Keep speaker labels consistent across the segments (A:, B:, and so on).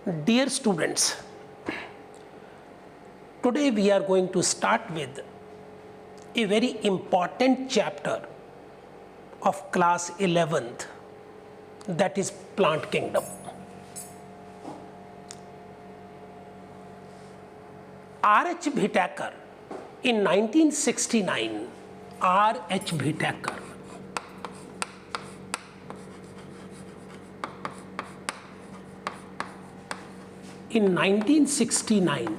A: Dear students, today we are going to start with a very important chapter of class 11th, that is plant kingdom. R.H. Whittaker in 1969, R.H. Whittaker in 1969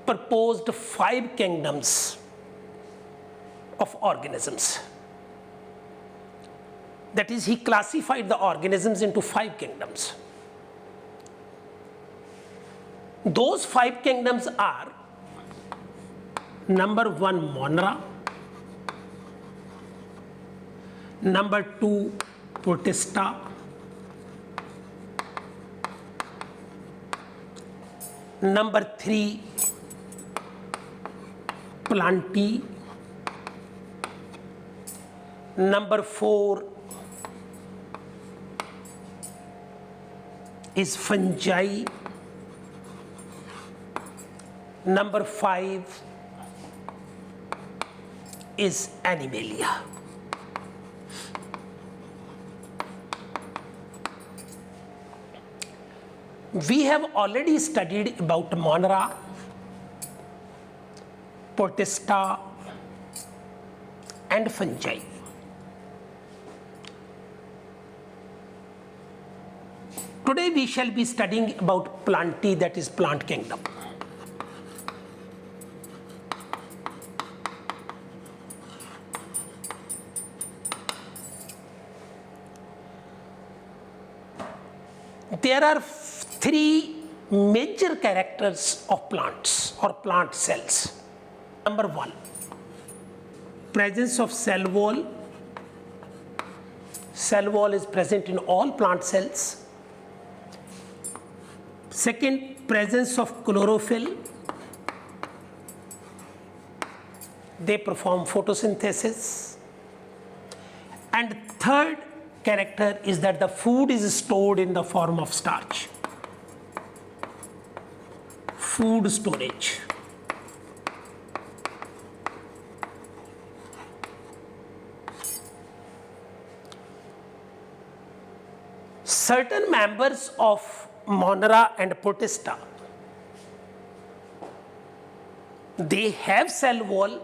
A: proposed 5 kingdoms of organisms. That is, he classified the organisms into 5 kingdoms. Those 5 kingdoms are: number 1, Monera; number 2, Protista; number 3, Plantae; number 4 is fungi; number 5 is Animalia. We have already studied about Monera, Protista, and fungi. Today we shall be studying about Plantae, that is plant kingdom. There are 3 major characters of plants or plant cells. Number 1, presence of cell wall. Cell wall is present in all plant cells. Second, presence of chlorophyll. They perform photosynthesis. And third character is that the food is stored in the form of starch. Food storage. Certain members of Monera and Protista, they have cell wall,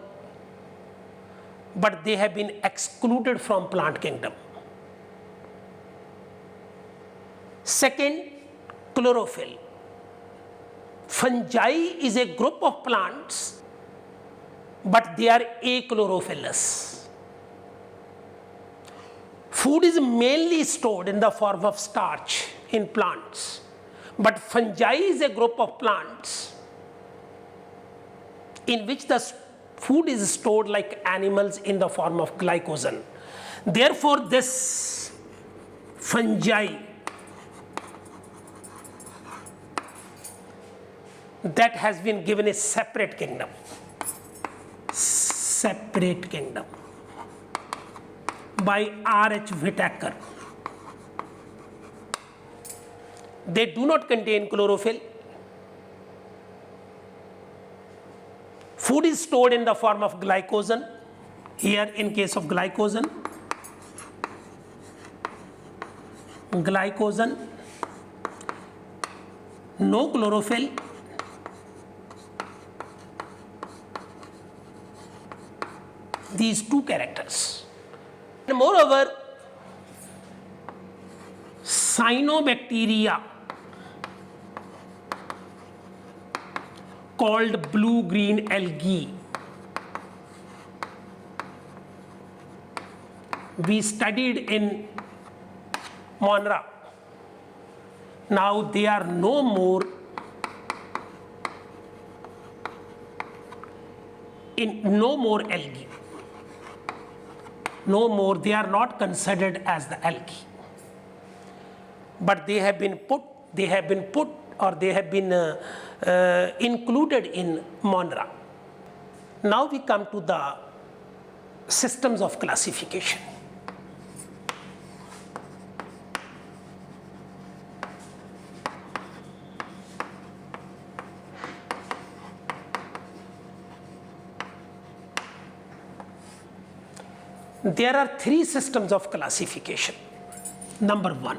A: but they have been excluded from plant kingdom. Second, chlorophyll. Fungi is a group of plants, but they are achlorophyllous. Food is mainly stored in the form of starch in plants, but fungi is a group of plants in which the food is stored like animals in the form of glycogen. Therefore, this fungi that has been given a separate kingdom. Separate kingdom by R.H. Whittaker. They do not contain chlorophyll. Food is stored in the form of glycogen. Here, in case of glycogen, no chlorophyll. These 2 characters. And moreover, cyanobacteria called blue-green algae, we studied in Monera. Now they are no more algae. No more, they are not considered as the algae, but they have been included in Monera. Now we come to the systems of classification. There are three systems of classification. Number one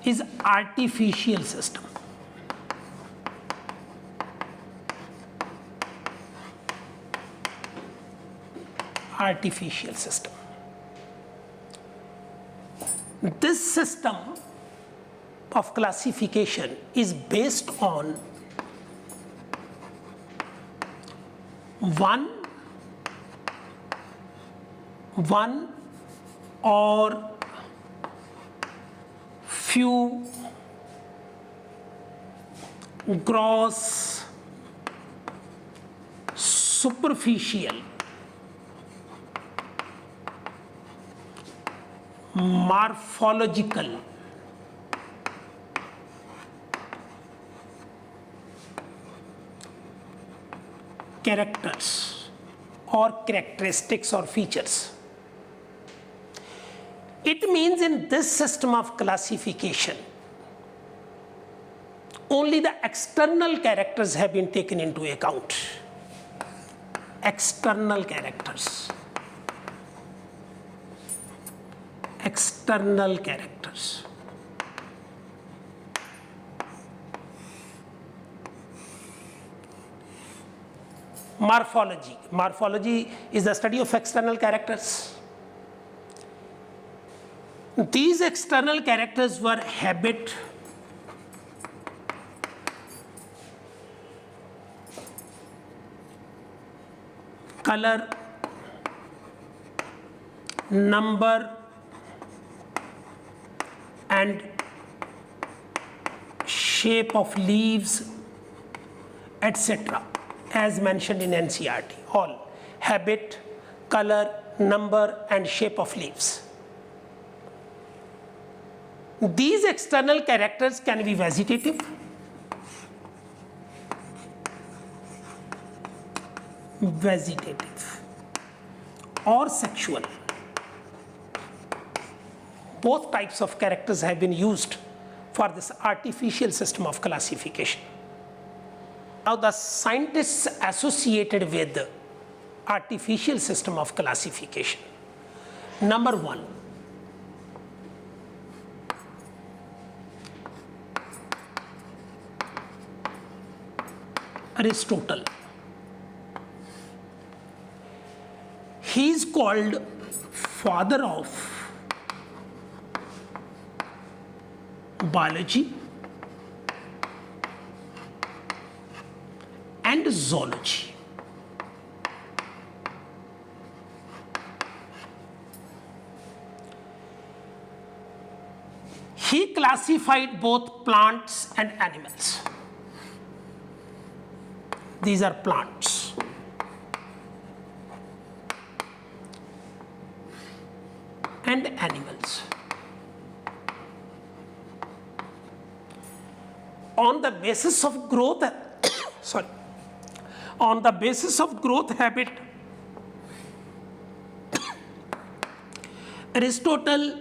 A: is artificial system. Artificial system. This system of classification is based on one or few gross, superficial, morphological, characters or characteristics or features. It means in this system of classification, only the external characters have been taken into account. External characters. External characters. Morphology. Morphology is the study of external characters. These external characters were habit, color, number, and shape of leaves, etc., as mentioned in NCERT. All habit, color, number, and shape of leaves. These external characters can be vegetative, or sexual. Both types of characters have been used for this artificial system of classification. Now, the scientists associated with the artificial system of classification. Number one, Aristotle. He is called father of biology and zoology. He classified both plants and animals. These are plants. And animals. On the basis of growth, on the basis of growth habit, Aristotle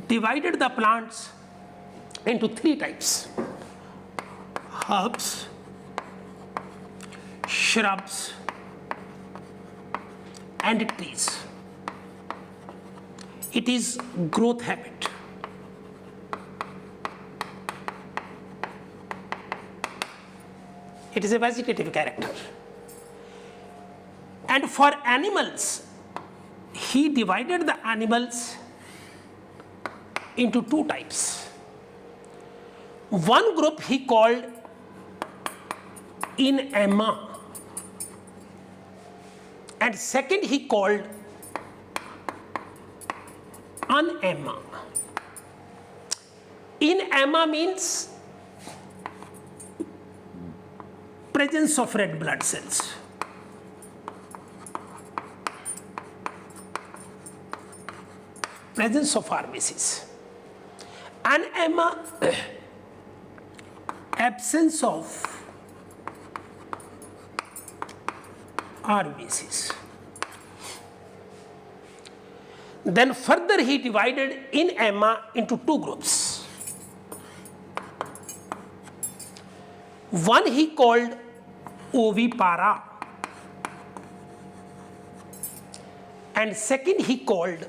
A: divided the plants into three types: herbs, shrubs, and trees. It is growth habit. It is a vegetative character. And for animals, he divided the animals into two types. One group he called inanima, and second he called anema. Inanima means presence of red blood cells. Presence of RBCs. Anema, absence of RBCs. Then further he divided inanima into two groups. One he called ovipara, and second he called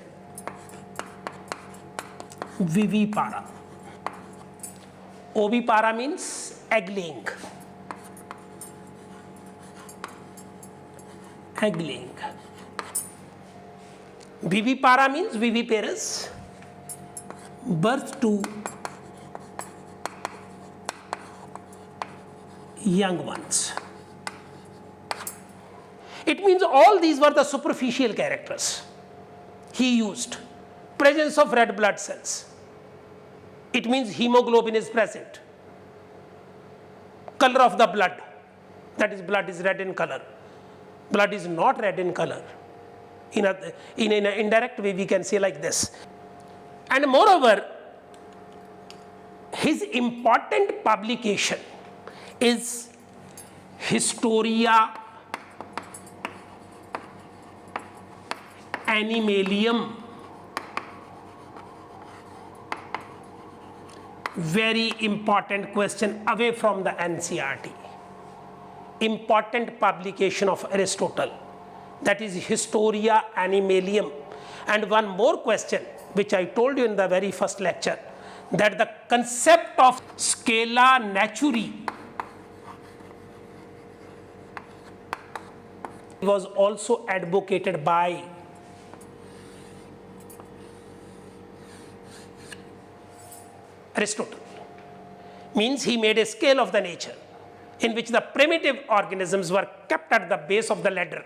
A: vivipara. Ovipara means egg laying. Egg laying. Vivipara means viviparous, birth to young ones. It means all these were the superficial characters he used. Presence of red blood cells. It means hemoglobin is present. Color of the blood, that is blood is red in color. Blood is not red in color. In an indirect way we can say like this. And moreover, his important publication is Historia Animalium. Very important question away from the NCERT. Important publication of Aristotle, that is Historia Animalium. And one more question which I told you in the very first lecture, that the concept of scala naturae was also advocated by Aristotle. Means he made a scale of the nature in which the primitive organisms were kept at the base of the ladder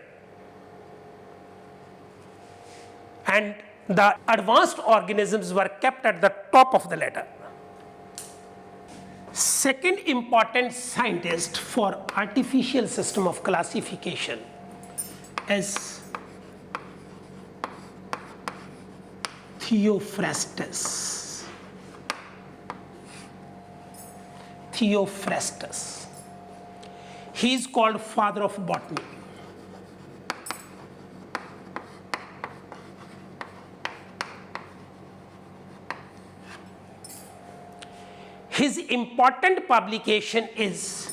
A: and the advanced organisms were kept at the top of the ladder. Second important scientist for artificial system of classification is Theophrastus. Theophrastus. He is called father of botany. His important publication is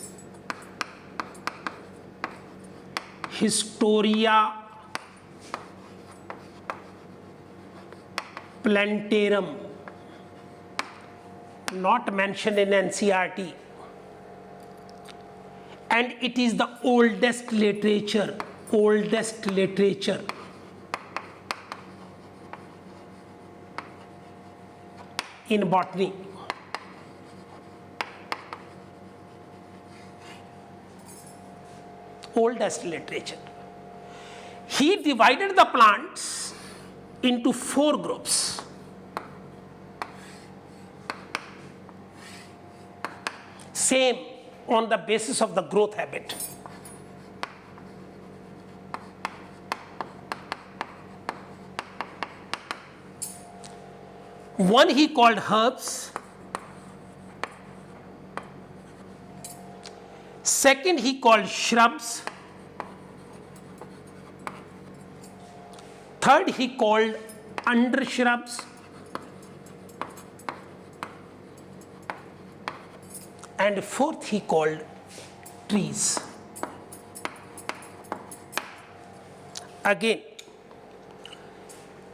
A: Historia Plantarum, not mentioned in NCERT, and it is the oldest literature in botany. Oldest literature. He divided the plants into 4 groups. Same on the basis of the growth habit. One he called herbs. Second he called shrubs. Third he called undershrubs. And fourth he called trees. Again,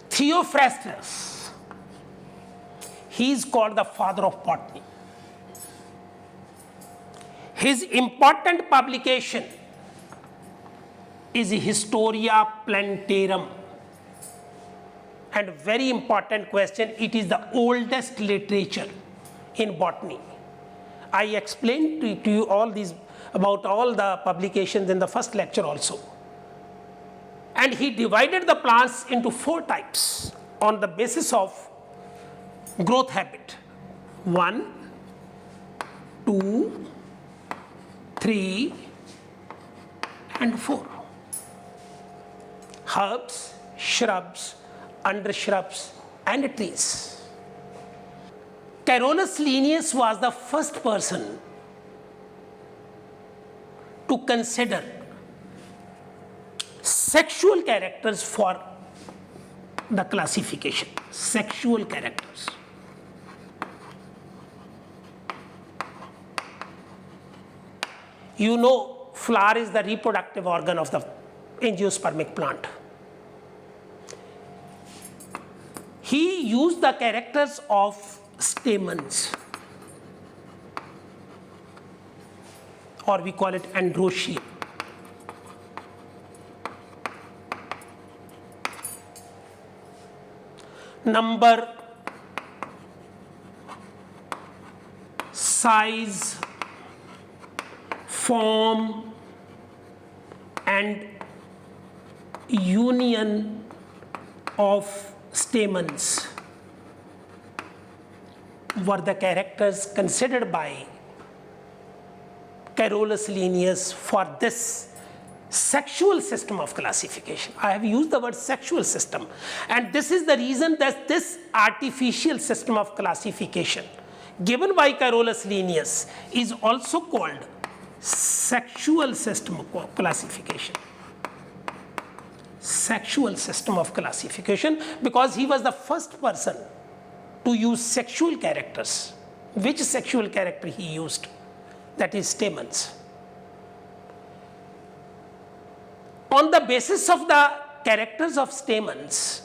A: Theophrastus, he is called the father of botany. His important publication is Historia Plantarum. And very important question, it is the oldest literature in botany. I explained to you all these about all the publications in the first lecture also. And he divided the plants into 4 types on the basis of growth habit. 1, 2, 3, and 4. Herbs, shrubs, undershrubs, and trees. Carolus Linnaeus was the first person to consider sexual characters for the classification. Sexual characters. You know, flower is the reproductive organ of the angiospermic plant. he used the characters of stamens, or we call it androecium. Number, size, form, and union of stamens were the characters considered by Carolus Linnaeus for this sexual system of classification. I have used the word sexual system, and this is the reason that this artificial system of classification given by Carolus Linnaeus is also called sexual system of classification. Sexual system of classification, because he was the first person to use sexual characters. Which sexual character he used? That is stamens. On the basis of the characters of stamens,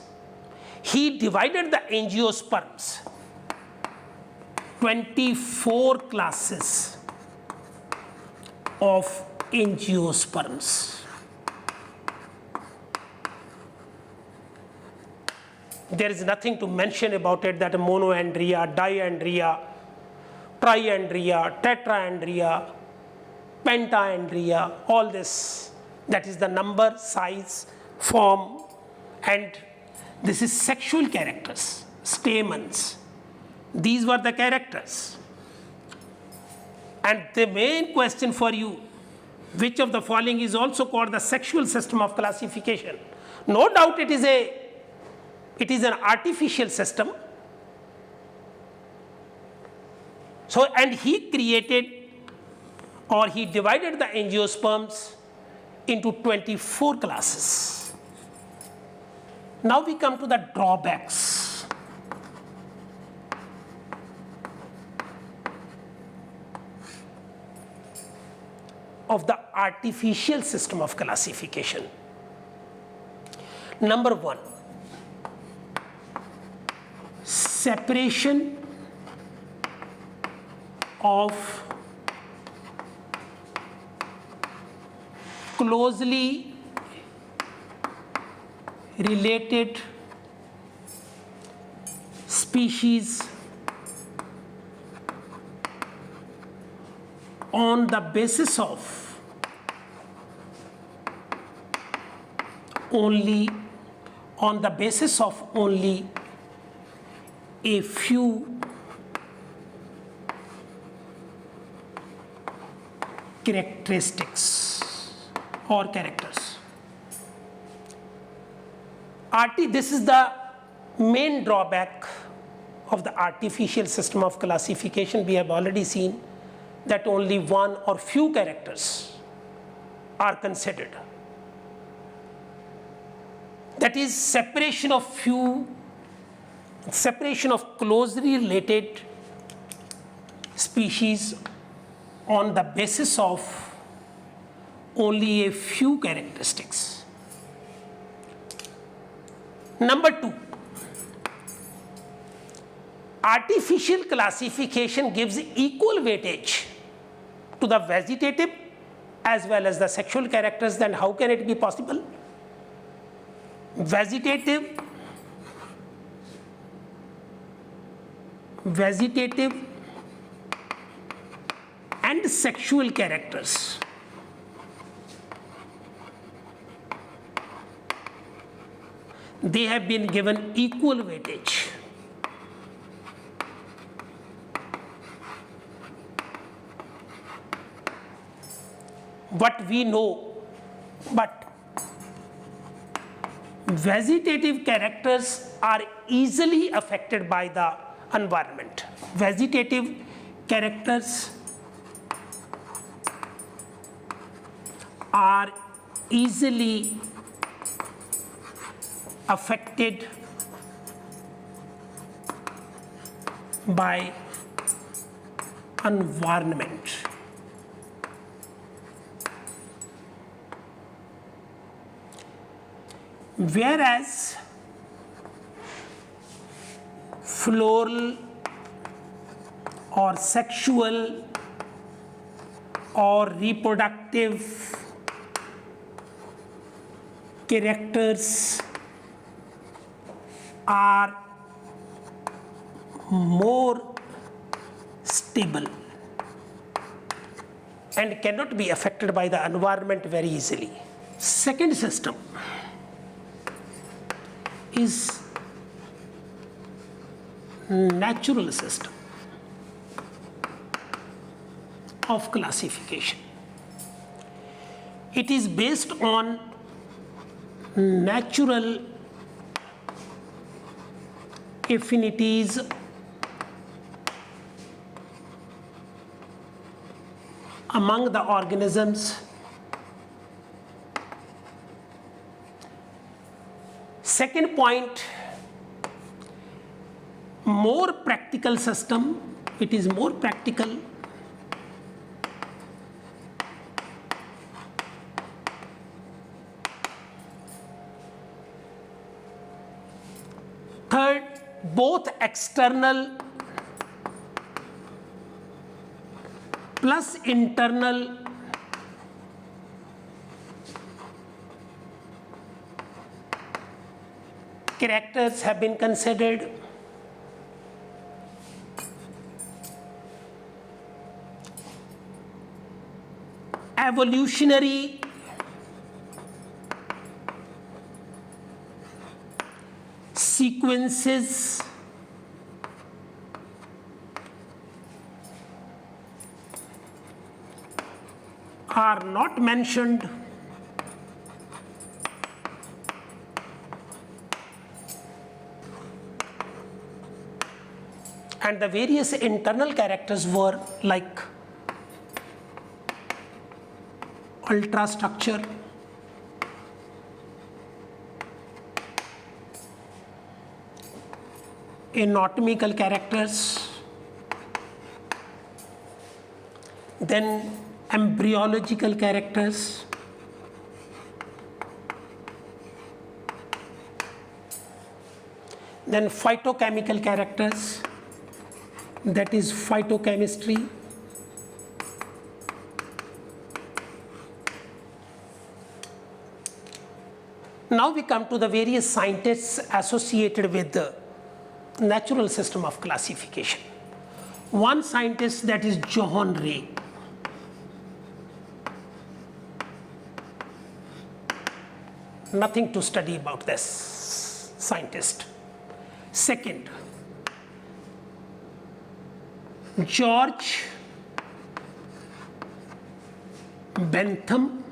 A: he divided the angiosperms, 24 classes of angiosperms. There is nothing to mention about it, that monoandria, diandria, triandria, tetraandria, pentaandria, all this. That is the number, size, form, and this is sexual characters, stamens. These were the characters. And the main question for you, which of the following is also called the sexual system of classification? No doubt it is an artificial system. So, and he created, or he divided the angiosperms into 24 classes. Now we come to the drawbacks. Of the artificial system of classification. Number one, separation of closely related species on the basis of only a few characteristics or characters. This is the main drawback of the artificial system of classification. We have already seen that only one or few characters are considered. That is separation of closely related species on the basis of only a few characteristics. Number two, artificial classification gives equal weightage to the vegetative as well as the sexual characters. Then how can it be possible? Vegetative and sexual characters they have been given equal weightage. What we know, but vegetative characters are easily affected by the environment. Vegetative characters are easily affected by environment. Whereas floral or sexual or reproductive characters are more stable and cannot be affected by the environment very easily. Second system is natural system of classification. It is based on natural affinities among the organisms. Second point, more practical system. It is more practical. Third, both external plus internal characters have been considered. Evolutionary sequences are not mentioned. And the various internal characters were like ultrastructure, anatomical characters, then embryological characters, then phytochemical characters, that is phytochemistry, now we come to the various scientists associated with the natural system of classification. One scientist, that is Johann Rey. Nothing to study about this scientist. Second, George Bentham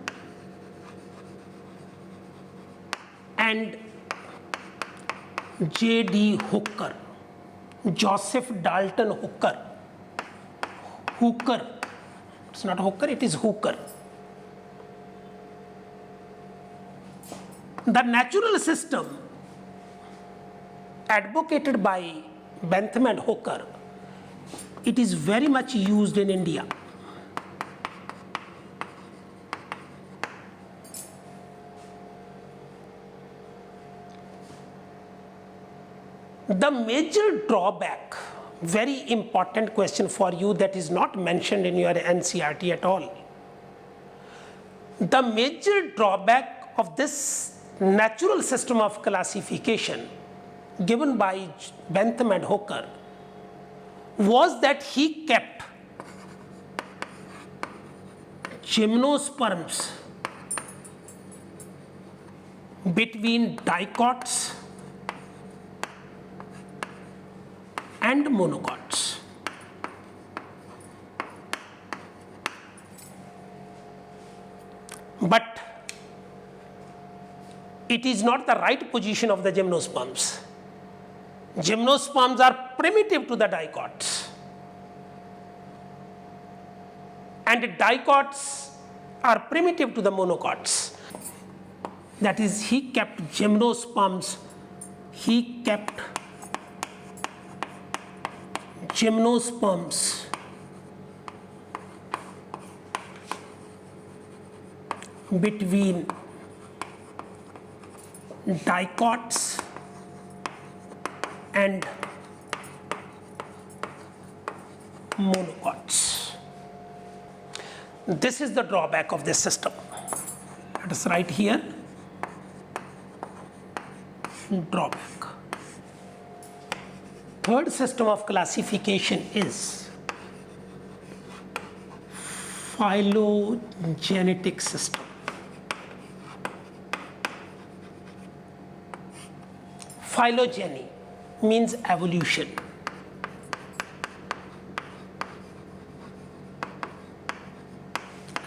A: and J.D. Hooker, Joseph Dalton Hooker. Hooker, it's not Hooker, it is Hooker. The natural system advocated by Bentham and Hooker, it is very much used in India. The major drawback, very important question for you that is not mentioned in your NCERT at all. The major drawback of this natural system of classification given by Bentham and Hooker was that he kept gymnosperms between dicots and monocots. But it is not the right position of the gymnosperms. Gymnosperms are primitive to the dicots, and dicots are primitive to the monocots. That is, he kept gymnosperms, between dicots and monocots. This is the drawback of this system. Let us write here drawback. Third system of classification is phylogenetic system. Phylogeny means evolution.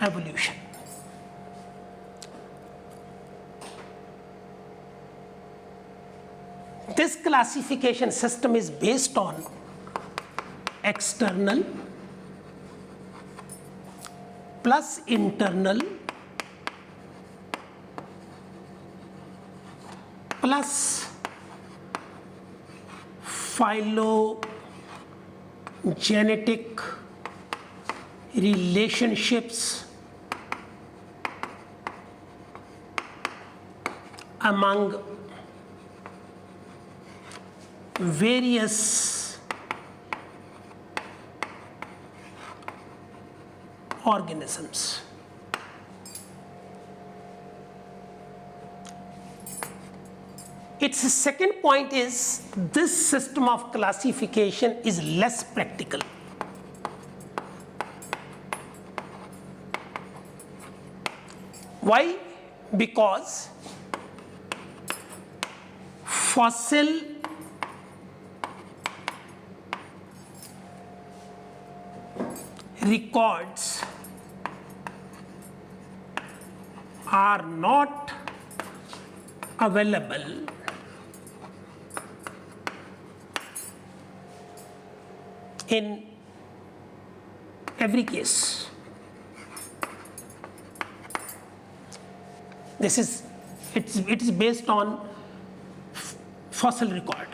A: Evolution. This classification system is based on external plus internal plus phylogenetic relationships among various organisms. Its second point is this system of classification is less practical. Why? Because fossil records are not available in every case. It is based on fossil record.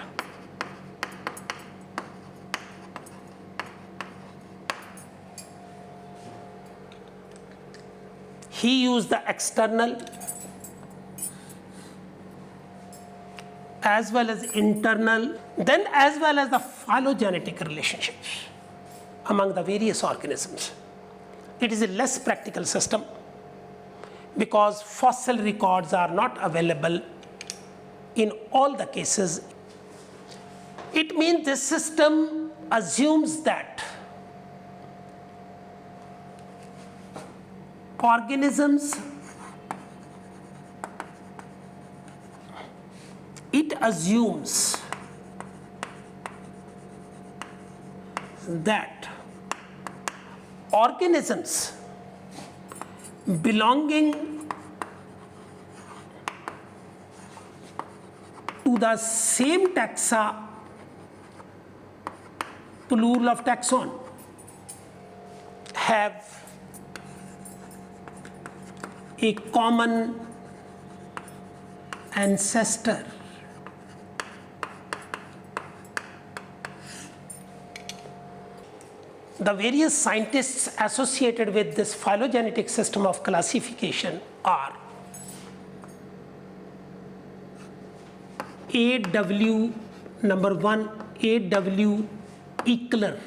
A: He used the external as well as internal, then as well as the phylogenetic relationships among the various organisms. It is a less practical system because fossil records are not available in all the cases. It means this system assumes that organisms, it assumes that organisms belonging to the same taxa, plural of taxon, have a common ancestor. The various scientists associated with this phylogenetic system of classification are A.W. number 1, A.W. Eckler,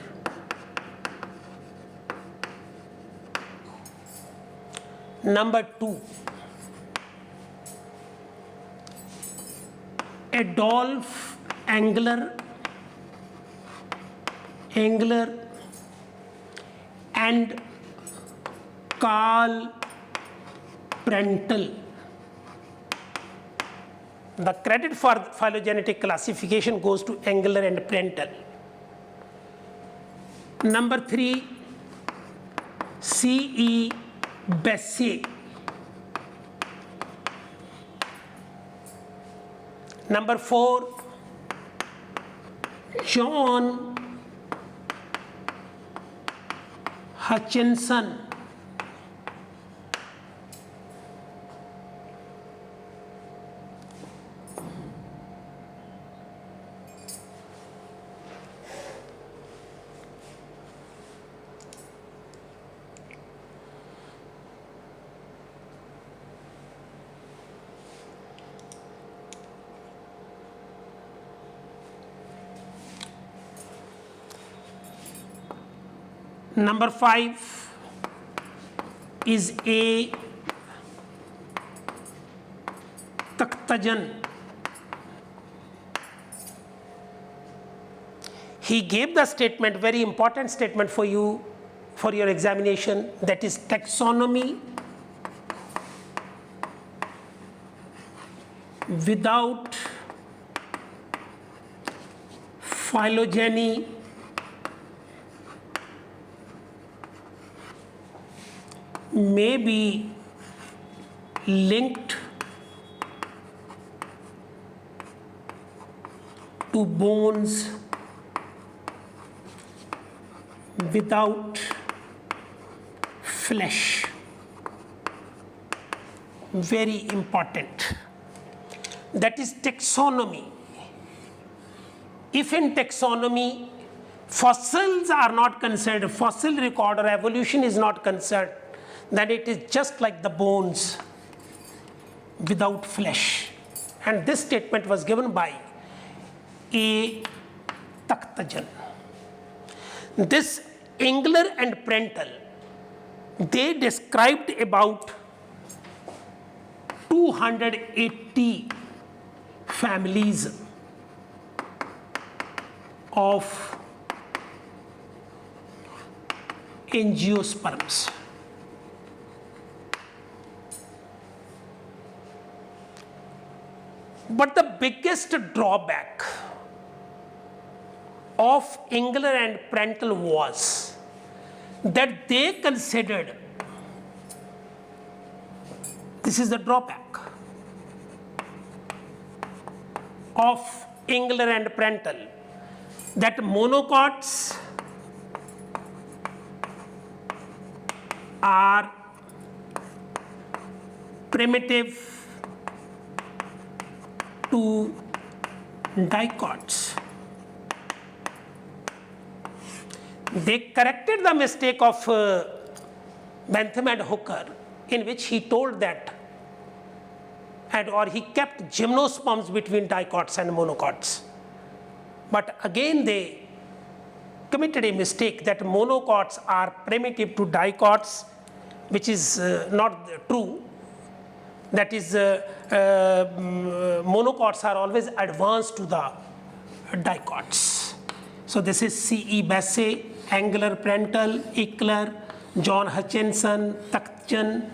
A: number 2, Adolf Engler and Carl Prandtl. The credit for phylogenetic classification goes to Engler and Prandtl. Number 3, C.E. Bessey. Number 4, John Hutchinson. Number 5 is A. Takhtajan. He gave the statement, very important statement for you, for your examination, that is taxonomy without phylogeny may be linked to bones without flesh. Very important. That is taxonomy. If in taxonomy fossils are not concerned, fossil record or evolution is not concerned, then it is just like the bones without flesh. And this statement was given by A. Takhtajan. This Engler and Prentl, they described about 280 families of angiosperms. But the biggest drawback of Engler and Prentl was that they considered, this is the drawback of Engler and Prentl, that monocots are primitive to dicots. They corrected the mistake of Bentham and Hooker, in which he told that, or he kept gymnosperms between dicots and monocots. But again they committed a mistake that monocots are primitive to dicots, which is not true. That is, monocots are always advanced to the dicots. So this is C.E. Bassey, Engler, Prentl, Ickler, John Hutchinson, Takhtajan.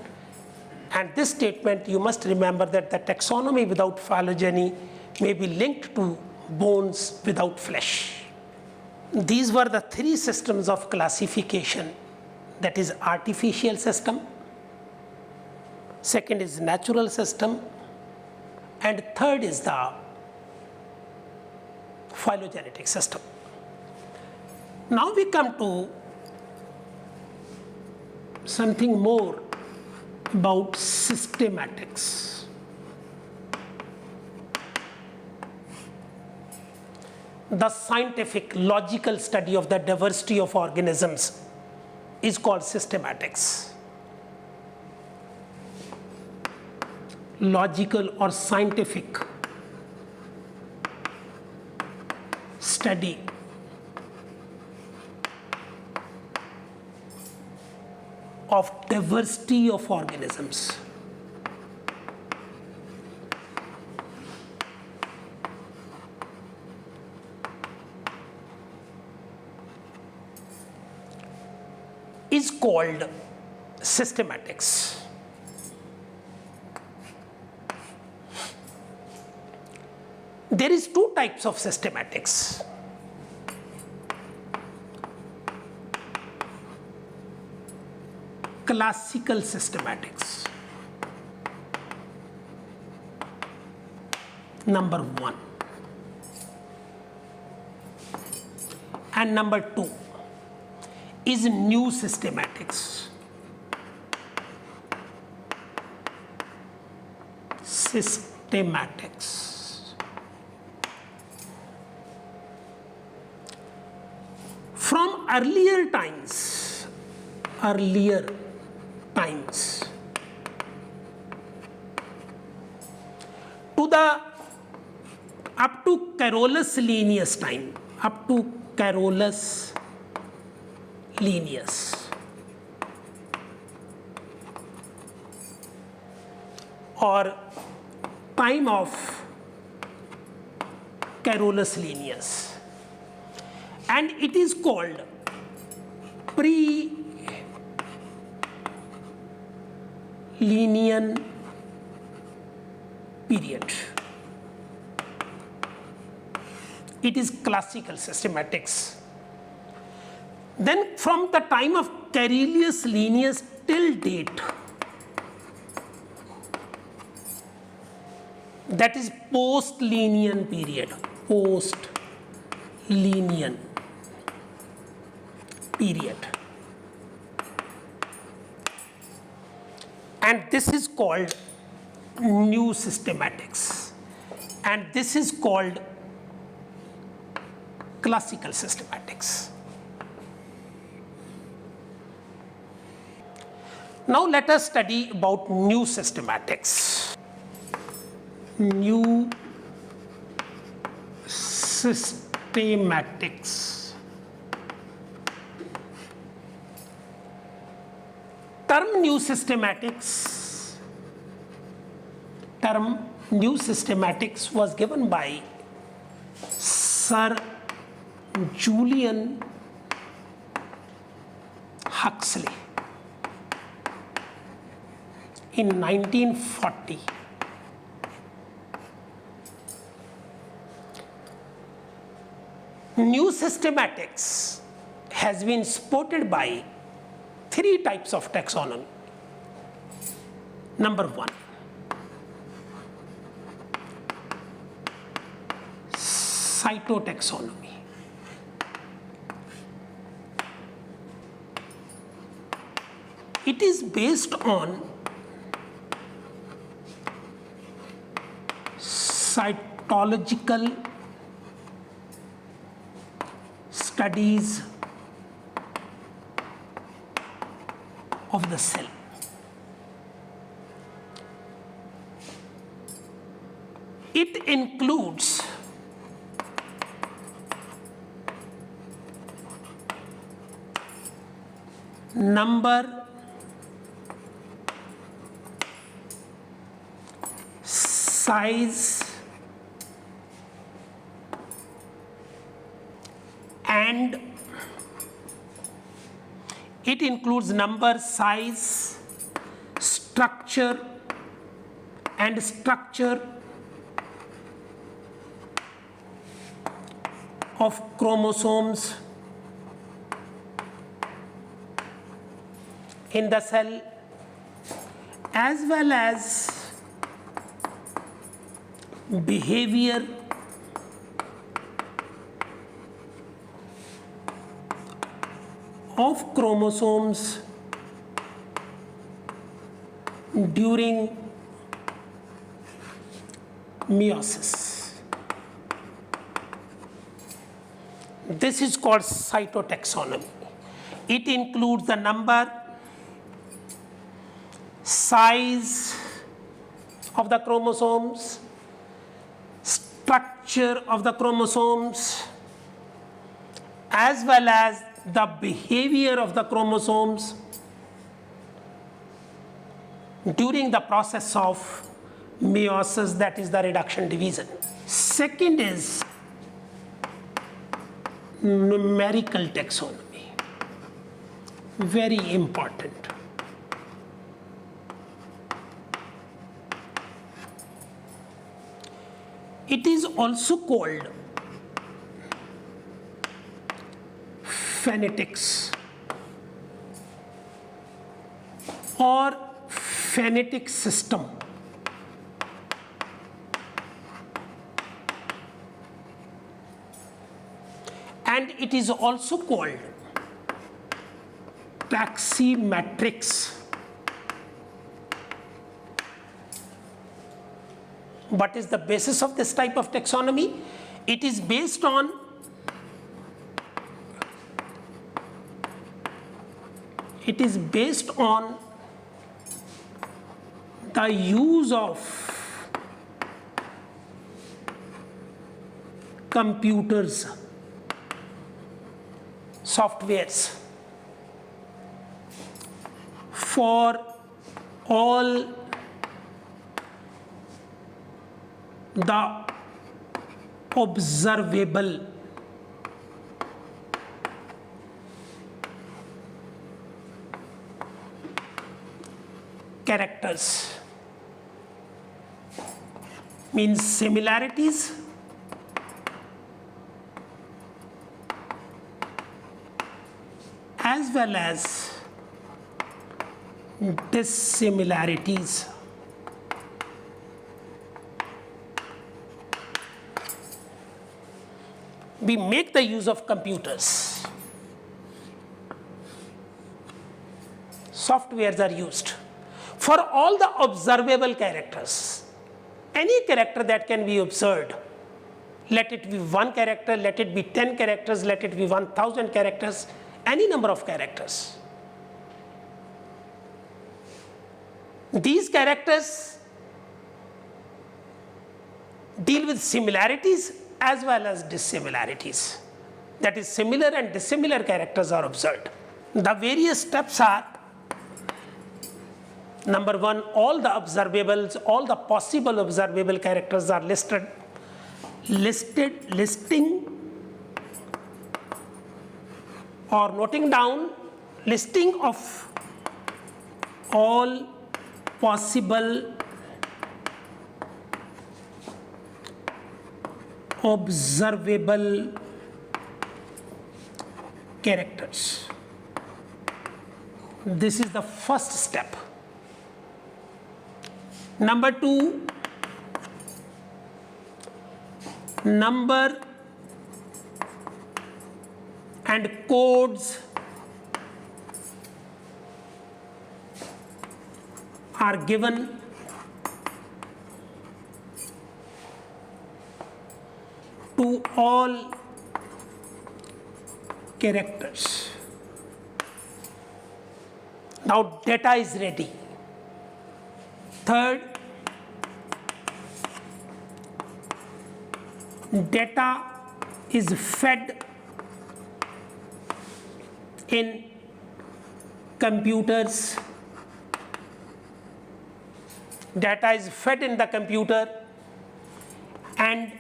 A: And this statement, you must remember that the taxonomy without phylogeny may be linked to bones without flesh. These were the three systems of classification. That is artificial system, second is natural system, and third is the phylogenetic system. Now we come to something more about systematics. The scientific, logical study of the diversity of organisms is called systematics. Logical or scientific study of diversity of organisms. Is called systematics. There is two types of systematics. Classical systematics, number one, and number two is new systematics. Systematics. From earlier times to the up to Carolus Linnaeus time, Linnaeus, or time of Carolus Linnaeus, and it is called pre-Linnaean period. It is classical systematics. Then from the time of Carolus Linnaeus till date, that is post-Linnaean period, post-Linnaean period. And this is called new systematics, and this is called classical systematics. Now let us study about new systematics. New systematics. Term new systematics was given by Sir Julian Huxley in 1940. New systematics has been supported by three types of taxonomy. Number one, cytotaxonomy. It is based on cytological studies of the cell. It includes number, size, and it includes number, size, structure, and structure of chromosomes in the cell, as well as behavior of chromosomes during meiosis. This is called cytotaxonomy. It includes the number, size of the chromosomes, structure of the chromosomes, as well as the behavior of the chromosomes during the process of meiosis, that is the reduction division. Second is numerical taxonomy, very important. It is also called phonetics or phonetic system. And it is also called taximetrics. What is the basis of this type of taxonomy? It is based on the use of computers, softwares, for all the observable characters, means similarities as well as dissimilarities. We make the use of computers. Softwares are used for all the observable characters. Any character that can be observed, let it be 1 character, let it be 10 characters, let it be 1000 characters, any number of characters. These characters deal with similarities as well as dissimilarities. That is, similar and dissimilar characters are observed. The various steps are: number 1, all the observables, all the possible observable characters are listing or noting down, listing of all possible observable characters. This is the first step. Number 2, number and codes are given to all characters. Now data is ready. Third, data is fed in computers. Data is fed in the computer and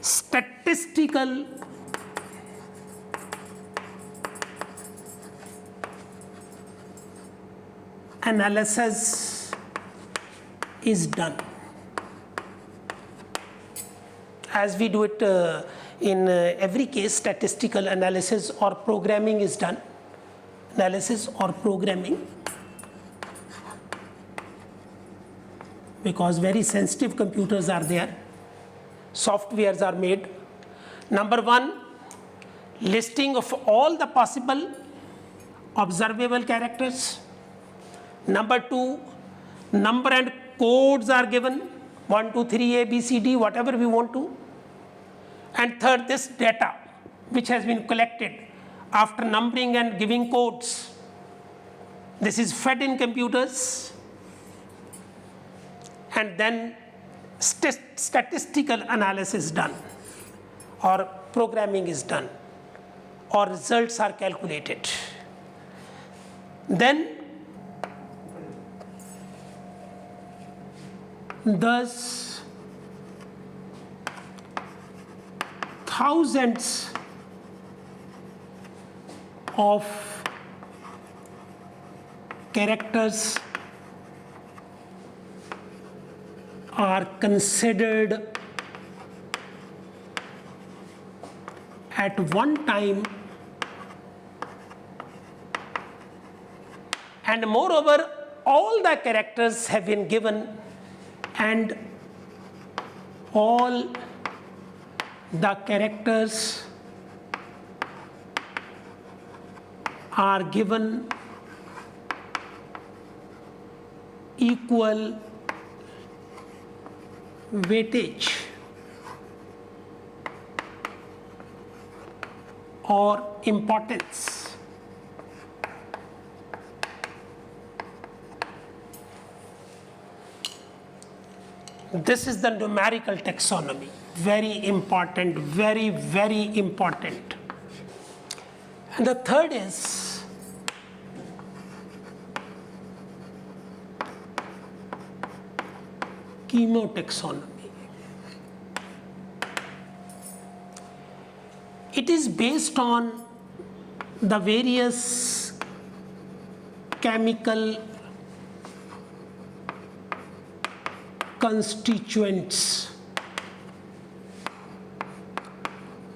A: statistical analysis is done. As we do it in every case, statistical analysis or programming is done. Analysis or programming, because very sensitive computers are there. Softwares are made. Number 1, listing of all the possible observable characters. Number 2, number and codes are given, 1, 2, 3, A, B, C, D, whatever we want to. And third, this data which has been collected after numbering and giving codes, this is fed in computers, and then statistical analysis done, or programming is done, or results are calculated. Then thus thousands of characters are considered at one time, and moreover all the characters have been given and all the characters are given equal weightage or importance. This is the numerical taxonomy. Very important, very, very important. And the third is chemotaxonomy. It is based on the various chemical constituents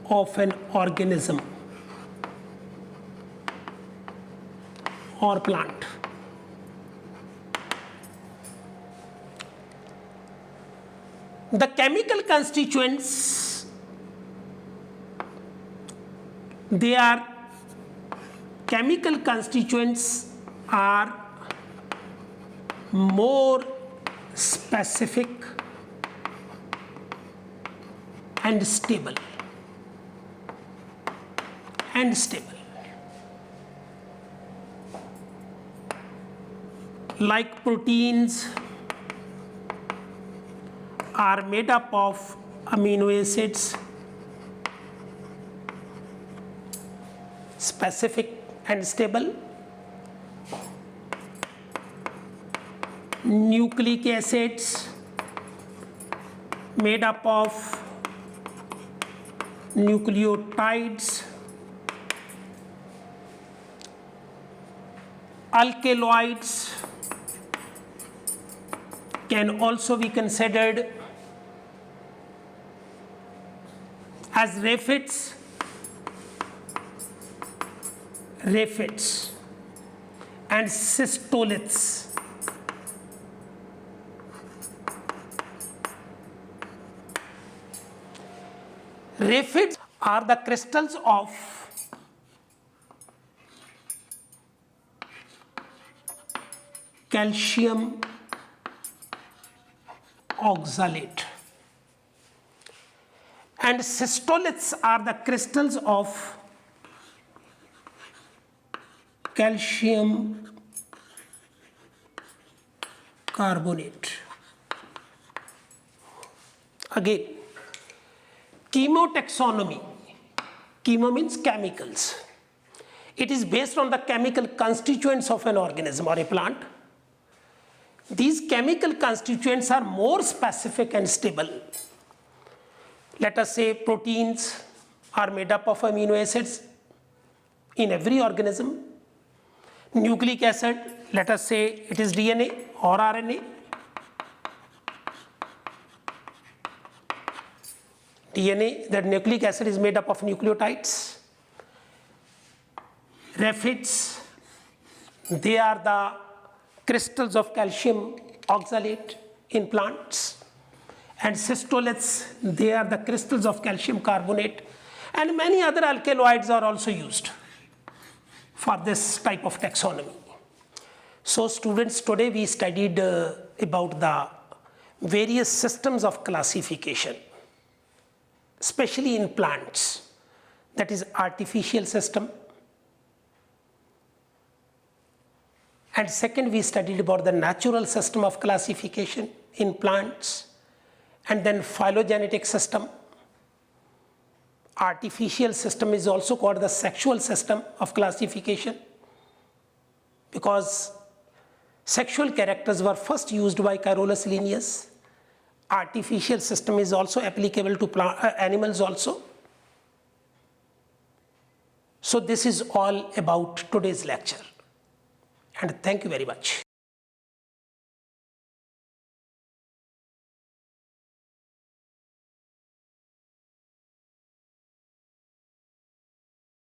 A: of an organism or plant. The chemical constituents, are more specific and stable. Like proteins are made up of amino acids, specific and stable. Nucleic acids made up of nucleotides. Alkaloids can also be considered as rafids and cystoliths. Rafids are the crystals of calcium oxalate, and cystoliths are the crystals of calcium carbonate. Again, chemotaxonomy. Chemo means chemicals. It is based on the chemical constituents of an organism or a plant. These chemical constituents are more specific and stable. Let us say proteins are made up of amino acids in every organism. Nucleic acid, let us say it is DNA or RNA. DNA, that nucleic acid is made up of nucleotides. Rafids, they are the crystals of calcium oxalate in plants. And cystoliths, they are the crystals of calcium carbonate. And many other alkaloids are also used for this type of taxonomy. So students, today we studied about the various systems of classification, especially in plants, that is artificial system. And second, we studied about the natural system of classification in plants, and then phylogenetic system. Artificial system is also called the sexual system of classification, because sexual characters were first used by Carolus Linnaeus. Artificial system is also applicable to animals also. So this is all about today's lecture, and thank you very much.